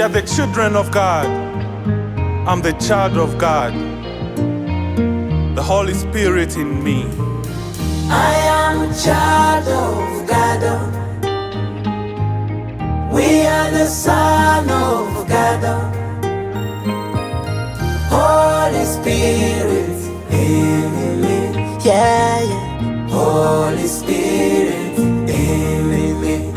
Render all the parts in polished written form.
are the children of God. I'm the child of God. The Holy Spirit in me. I am a child of God. We are the son of God. Holy Spirit in me. Yeah, yeah. Holy Spirit in me.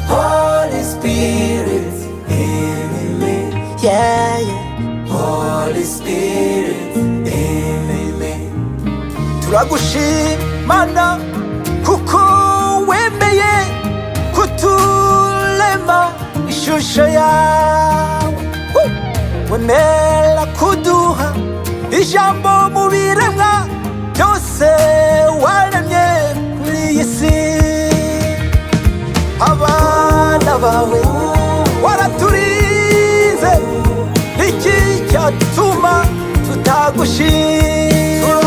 Holy Spirit in me. Yeah, yeah. Holy Spirit in me. Turagushimana kuko wemeye kutulema ishusho yawe, wemera kuduha ijambo mu biremwa byose waremye kuri iyi si. Abana bawe waraturize, niki cyatuma tutagushima?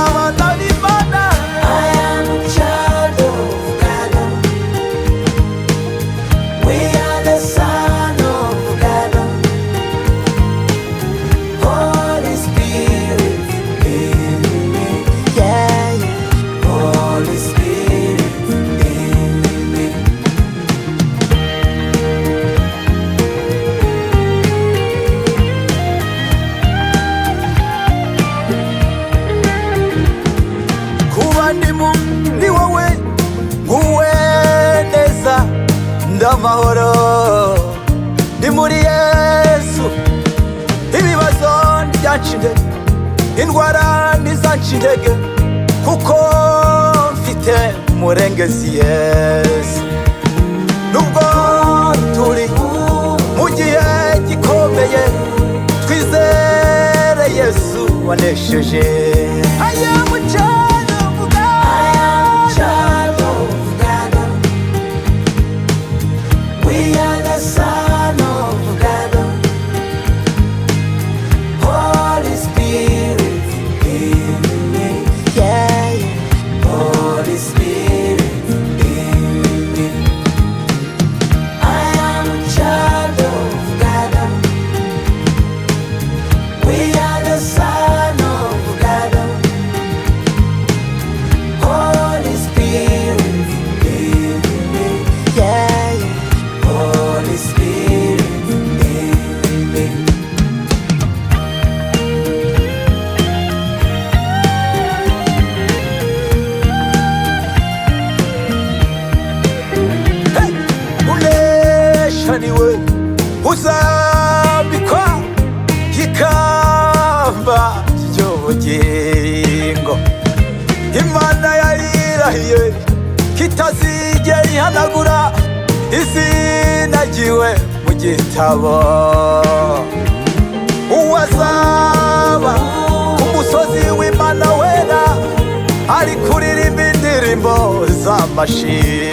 Abana b'Imana. I am a child of God. We are the son of God. Holy Spirit in me. Yeah, yeah. Holy Spirit in me. Kuba ndimu ni wowe nguwe neza, ndamahoro ndi muri Yesu. Ibibazo ntibyancinde, indwara ntizanshindege, kuko mfite umurengezi Yesu. Nubwo turi mu gihe gikomeye, twizere Yesu wanesheje. I am a child of God. I am a child of God. We are the son of God. Holy Spirit in me. Yeah, yeah. Holy Spirit in me. I am a child of God. We are the son of God. Holy Spirit in me. Yeah, yeah. Holy Spirit in me. Hey! Unesha niwe uzambikwa ikamba ry'ubugingo. Imana yarirahiye kitazigera ihanagura izina ryiwe mu gitabo. Uwazaba ku musozi w'Imana wera, ari kuririmba indirimbo z'amashimwe.